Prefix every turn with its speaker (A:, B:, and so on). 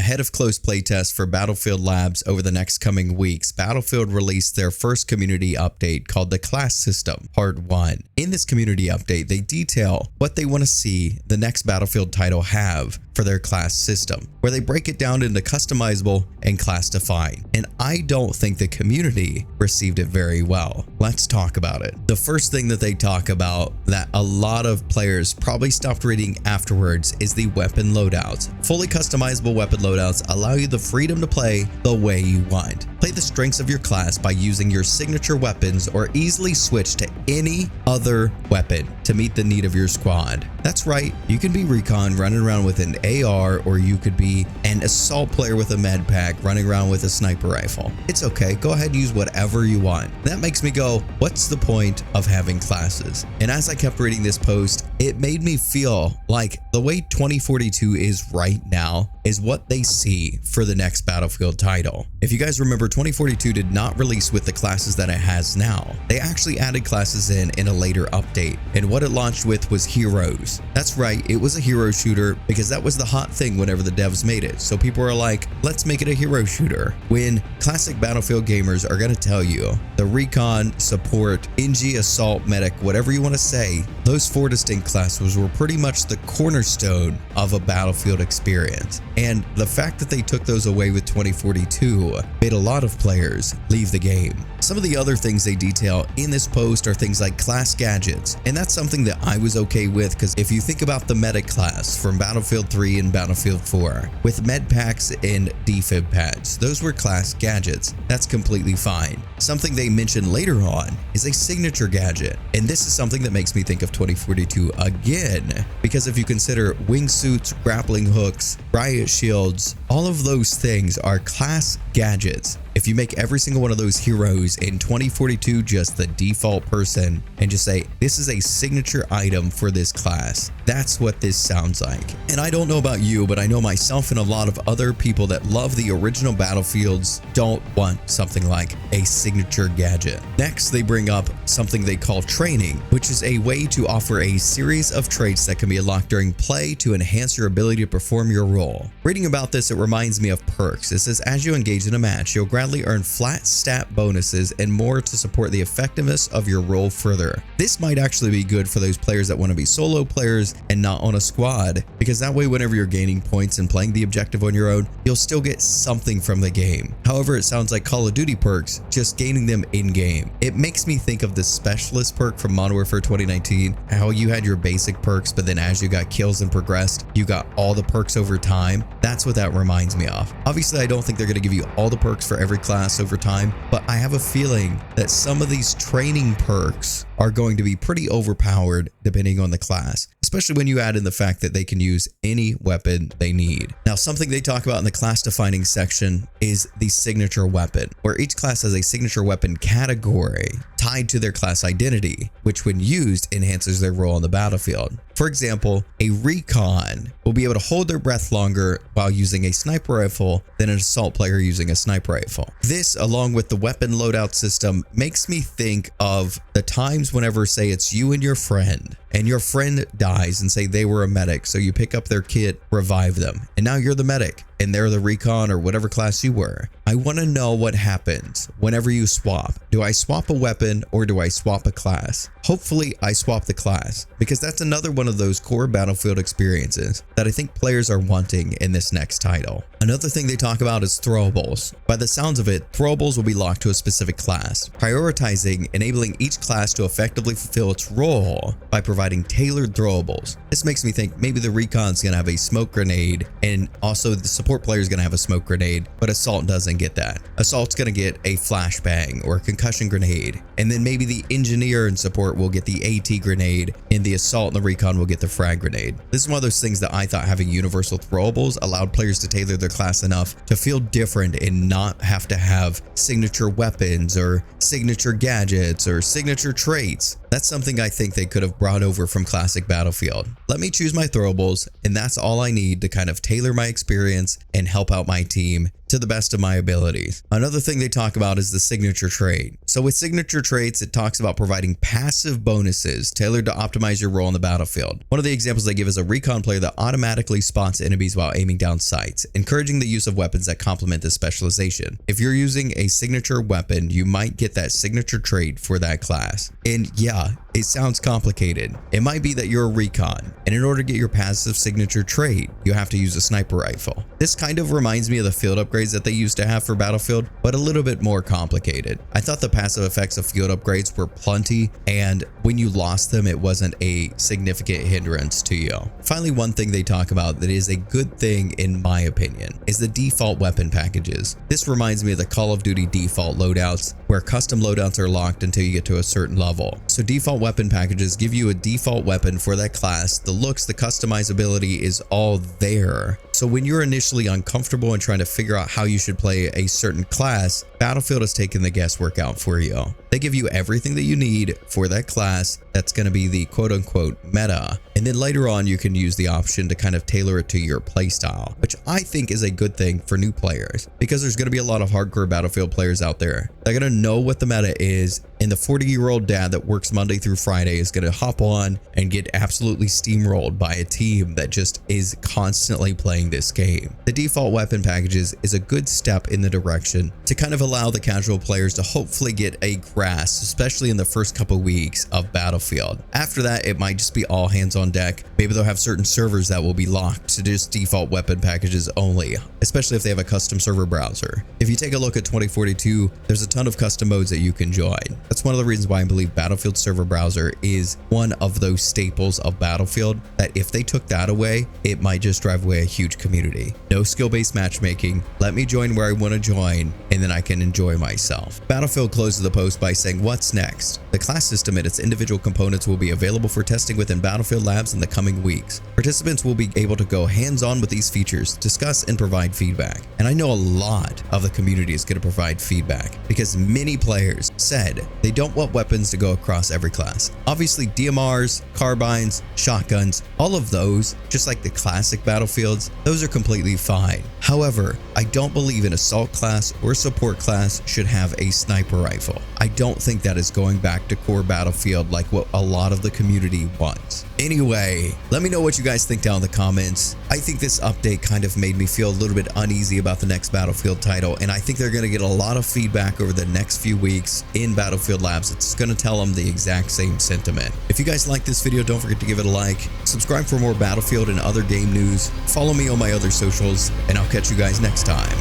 A: Ahead of close playtests for Battlefield Labs over the next coming weeks, Battlefield released their first community update called the Class System Part 1. In this community update, they detail what they want to see the next Battlefield title have for their class system, where they break it down into customizable and class defined. And I don't think the community received it very well. Let's talk about it. The first thing that they talk about that a lot of players probably stopped reading afterwards is the weapon loadouts. Fully customizable weapon loadouts allow you the freedom to play the way you want. Play the strengths of your class by using your signature weapons or easily switch to any other weapon to meet the need of your squad. That's right, you can be recon running around with an AR, or you could be an assault player with a med pack running around with a sniper rifle. It's okay, go ahead and use whatever you want. That makes me go, what's the point of having classes? And as I kept reading this post, it made me feel like the way 2042 is right now is what they see for the next Battlefield title. If you guys remember, 2042 did not release with the classes that it has now. They actually added classes in a later update, and what it launched with was heroes. That's right, it was a hero shooter because that was the hot thing whenever the devs made it. So people are like, let's make it a hero shooter. When classic Battlefield gamers are going to tell you the recon, support, NG, assault, medic, whatever you want to say, those 4 distinct classes were pretty much the cornerstone of a Battlefield experience. And the fact that they took those away with 2042 made a lot of players leave the game. Some of the other things they detail in this post are things like class gadgets, and that's something that I was okay with, because if you think about the medic class from Battlefield 3 and Battlefield 4 with med packs and defib pads, those were class gadgets. That's completely fine. Something they mentioned later on is a signature gadget, and this is something that makes me think of 2042 again, because if you consider wingsuits, grappling hooks, riot shields, all of those things are class gadgets. If you make every single one of those heroes in 2042 just the default person and just say, this is a signature item for this class, that's what this sounds like. And I don't know about you, but I know myself and a lot of other people that love the original Battlefields don't want something like a signature gadget. Next, they bring up something they call training, which is a way to offer a series of traits that can be unlocked during play to enhance your ability to perform your role. Reading about this, it reminds me of perks. It says, as you engage in a match, you'll gradually earn flat stat bonuses and more to support the effectiveness of your role further. This might actually be good for those players that want to be solo players and not on a squad, because that way whenever you're gaining points and playing the objective on your own, you'll still get something from the game. However, it sounds like Call of Duty perks, just gaining them in-game. It makes me think of the specialist perk from Modern Warfare 2019, how you had your basic perks, but then as you got kills and progressed, you got all the perks over time. That's what that reminds me of. Obviously, I don't think they're going to give you all the perks for every class over time, but I have a feeling that some of these training perks are going to be pretty overpowered depending on the class, especially when you add in the fact that they can use any weapon they need. Now, something they talk about in the class defining section is the signature weapon, where each class has a signature weapon category tied to their class identity, which when used enhances their role on the battlefield. For example, a recon will be able to hold their breath longer while using a sniper rifle than an assault player using a sniper rifle. This, along with the weapon loadout system, makes me think of the times whenever, say, it's you and your friend dies and say they were a medic, so you pick up their kit, revive them, and now you're the medic and they're the recon or whatever class you were. I want to know what happens whenever you swap. Do I swap a weapon or do I swap a class? Hopefully I swap the class, because that's another one of those core Battlefield experiences that I think players are wanting in this next title. Another thing they talk about is throwables. By the sounds of it, throwables will be locked to a specific class, prioritizing enabling each class to effectively fulfill its role by providing tailored throwables. This makes me think maybe the recon's gonna have a smoke grenade, and also the support player is gonna have a smoke grenade, but assault doesn't get that. Assault's gonna get a flashbang or a concussion grenade, and then maybe the engineer and support will get the AT grenade, and the assault and the recon will get the frag grenade. This is one of those things that I thought having universal throwables allowed players to tailor their class enough to feel different and not have to have signature weapons or signature gadgets or signature traits. That's something I think they could have brought over from classic Battlefield. Let me choose my throwables, and that's all I need to kind of tailor my experience class and help out my team to the best of my abilities. Another thing they talk about is the signature trait. So with signature traits, it talks about providing passive bonuses tailored to optimize your role on the battlefield. One of the examples they give is a recon player that automatically spots enemies while aiming down sights, encouraging the use of weapons that complement this specialization. If you're using a signature weapon, you might get that signature trait for that class. And yeah, it sounds complicated. It might be that you're a recon, and in order to get your passive signature trait, you have to use a sniper rifle. This kind of reminds me of the field upgrades that they used to have for Battlefield, but a little bit more complicated. I thought the passive effects of field upgrades were plenty, and when you lost them, it wasn't a significant hindrance to you. Finally, one thing they talk about that is a good thing in my opinion is the default weapon packages. This reminds me of the Call of Duty default loadouts, where custom loadouts are locked until you get to a certain level. So default weapon packages give you a default weapon for that class. The looks, the customizability is all there. So when you're initially uncomfortable and trying to figure out how you should play a certain class, Battlefield has taken the guesswork out for you. They give you everything that you need for that class that's going to be the quote-unquote meta. And then later on, you can use the option to kind of tailor it to your playstyle, which I think is a good thing for new players, because there's going to be a lot of hardcore Battlefield players out there. They're going to know what the meta is, and the 40-year-old dad that works Monday through Friday is going to hop on and get absolutely steamrolled by a team that just is constantly playing this game. The default weapon packages is a good step in the direction to kind of allow the casual players to hopefully get a grasp, especially in the first couple weeks of Battlefield. After that, it might just be all hands on deck. Maybe they'll have certain servers that will be locked to just default weapon packages only, especially if they have a custom server browser. If you take a look at 2042, there's a ton of custom modes that you can join. That's one of the reasons why I believe Battlefield server browser is one of those staples of Battlefield, that if they took that away, it might just drive away a huge community. No skill-based matchmaking. Let me join where I want to join, and then I can enjoy myself. Battlefield closes the post by saying, what's next? The class system and its individual components will be available for testing within Battlefield Labs in the coming weeks. Participants will be able to go hands-on with these features, discuss and provide feedback. And I know a lot of the community is going to provide feedback, because many players said they don't want weapons to go across every class. Obviously, DMRs, carbines, shotguns, all of those, just like the classic Battlefields, those are completely fine. However, I don't believe an assault class or support class should have a sniper rifle. I don't think that is going back to core Battlefield like what a lot of the community wants. Anyway, let me know what you guys think down in the comments. I think this update kind of made me feel a little bit uneasy about the next Battlefield title, and I think they're going to get a lot of feedback over the next few weeks in Battlefield Labs. It's going to tell them the exact same sentiment. If you guys like this video, don't forget to give it a like, subscribe for more Battlefield and other game news, follow me on my other socials, and I'll catch you guys next time.